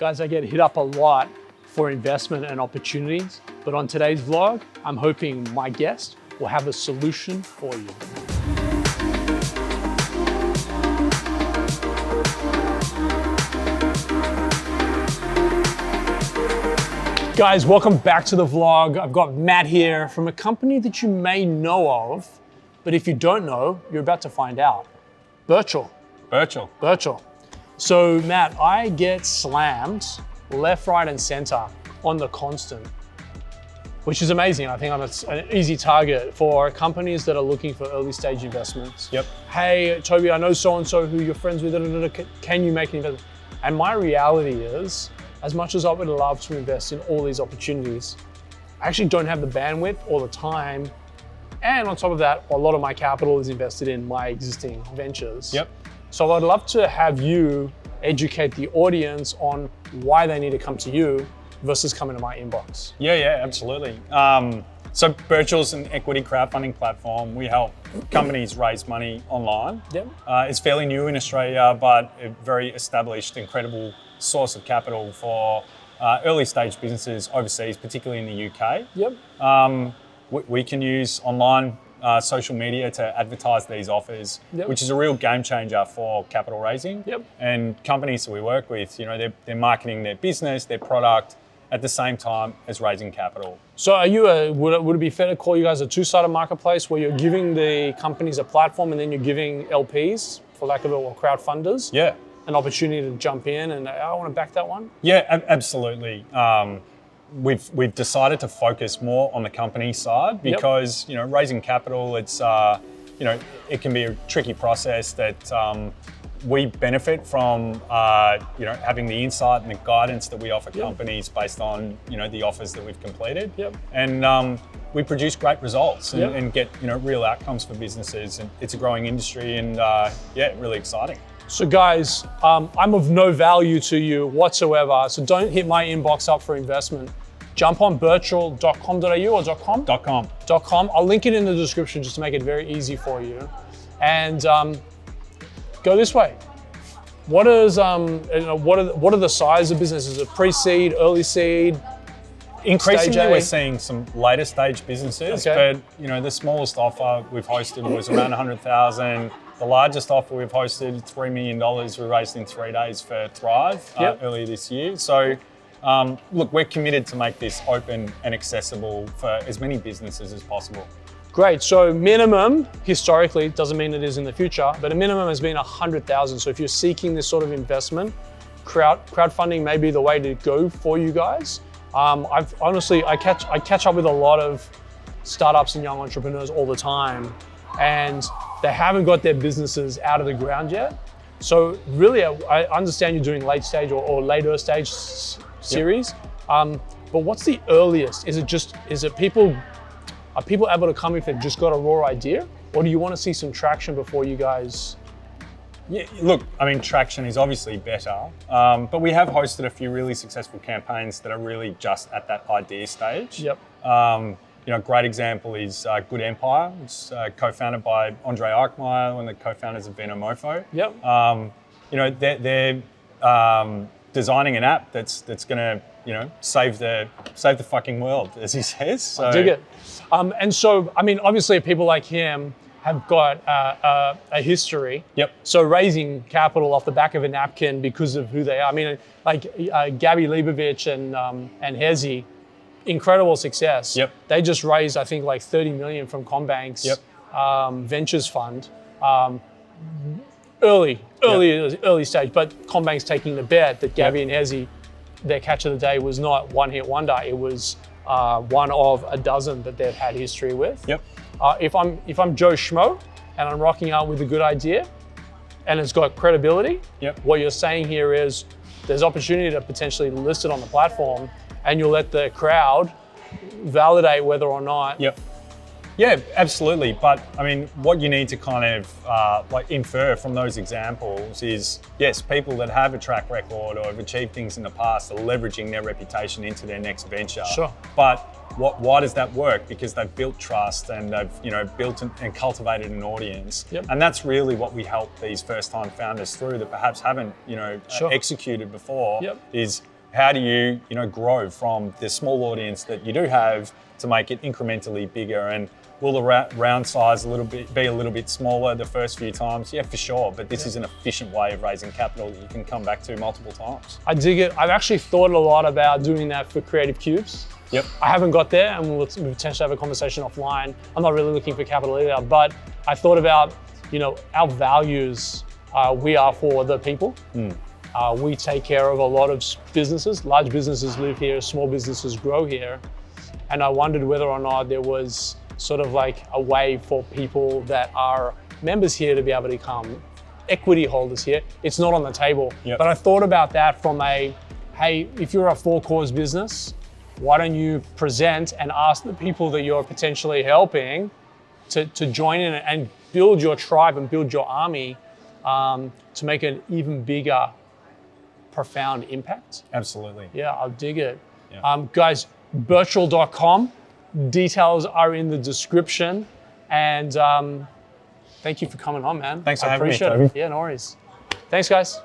Guys, I get hit up a lot for investment and opportunities, but on today's vlog, I'm hoping my guest will have a solution for you. Guys, welcome back to the vlog. I've got Matt here from a company that you may know of, but if you don't know, you're about to find out. Birchal. So Matt, I get slammed left, right, and center on the constant, which is amazing. I think I'm an easy target for companies that are looking for early stage investments. Yep. Hey, Toby, I know so-and-so who you're friends with, can you make an investment? And my reality is, as much as I would love to invest in all these opportunities, I actually don't have the bandwidth or the time. And on top of that, a lot of my capital is invested in my existing ventures. Yep. So I'd love to have you educate the audience on why they need to come to you versus coming to my inbox. Yeah, absolutely. So Birchal's an equity crowdfunding platform. We help companies raise money online. Yep. It's fairly new in Australia, but a very established, incredible source of capital for early stage businesses overseas, particularly in the UK. Yep. We can use online social media to advertise these offers, yep, which is a real game changer for capital raising. Yep. And companies that we work with, you know, they're marketing their business, their product at the same time as raising capital. So are you would it be fair to call you guys a two-sided marketplace where you're giving the companies a platform and then you're giving LPs, for lack of it, or crowdfunders, yeah, an opportunity to jump in and I want to back that one? Yeah, absolutely. We've decided to focus more on the company side because, you know, raising capital, it's, you know, it can be a tricky process that we benefit from, you know, having the insight and the guidance that we offer companies based on, you know, the offers that we've completed. Yep. And we produce great results and get, you know, real outcomes for businesses. And it's a growing industry and yeah, really exciting. So guys, I'm of no value to you whatsoever, so don't hit my inbox up for investment. Jump on birchal.com.au or .com? .com. I'll link it in the description just to make it very easy for you. And go this way. What is what are the size of businesses? Is it pre-seed, early seed? Increasingly, we're seeing some later stage businesses, but you know, the smallest offer we've hosted was around 100,000. The largest offer we've hosted, $3 million, we raised in 3 days for Thrive earlier this year. So look, we're committed to make this open and accessible for as many businesses as possible. Great, so minimum, historically, doesn't mean it is in the future, but a minimum has been 100,000. So if you're seeking this sort of investment, crowdfunding may be the way to go for you guys. I catch up with a lot of startups and young entrepreneurs all the time, and they haven't got their businesses out of the ground yet. So really, I understand you're doing late stage or later stage series, but what's the earliest? Are people able to come if they've just got a raw idea? Or do you want to see some traction before you guys? Yeah, look, I mean, traction is obviously better, but we have hosted a few really successful campaigns that are really just at that idea stage. Yep. You know, a great example is Good Empire. It's co-founded by Andre Eichmeyer, one of the co-founders of Mofo. Yep. You know, they're designing an app that's going to, you know, save the fucking world, as he says. So. I dig it. And so, I mean, obviously, people like him have got a history. Yep. So raising capital off the back of a napkin because of who they are. I mean, like Gabby Leibovich and Hezi, incredible success. Yep. They just raised, I think, like 30 million from Combank's Ventures Fund. Early stage, but Combank's taking the bet that Gabby and Hezi, their catch of the day was not one hit wonder. It was one of a dozen that they've had history with. Yep. If I'm Joe Schmo and I'm rocking out with a good idea and it's got credibility, what you're saying here is there's opportunity to potentially list it on the platform and you'll let the crowd validate whether or not Yeah, absolutely. But I mean, what you need to kind of like infer from those examples is, yes, people that have a track record or have achieved things in the past are leveraging their reputation into their next venture. Sure. But why does that work? Because they've built trust and they've built and cultivated an audience. Yep. And that's really what we help these first-time founders through that perhaps haven't Sure. executed before. Yep. Is how do you grow from the small audience that you do have to make it incrementally bigger? And will the round size be a little bit smaller the first few times? Yeah, for sure. But this is an efficient way of raising capital that you can come back to multiple times. I dig it. I've actually thought a lot about doing that for Creative Cubes. Yep. I haven't got there, and we'll potentially have a conversation offline. I'm not really looking for capital either, but I thought about, our values. We are for the people. We take care of a lot of businesses. Large businesses live here, small businesses grow here. And I wondered whether or not there was sort of like a way for people that are members here to be able to become equity holders here. It's not on the table. Yep. But I thought about that from hey, if you're a for-cause business, why don't you present and ask the people that you're potentially helping to join in and build your tribe and build your army to make an even bigger, profound impact? Absolutely. Yeah, I'll dig it. Yeah. Guys, Birchal.com. Details are in the description. And thank you for coming on, man. Thanks for I having me, appreciate Toby. it. Yeah, no worries. Thanks, guys.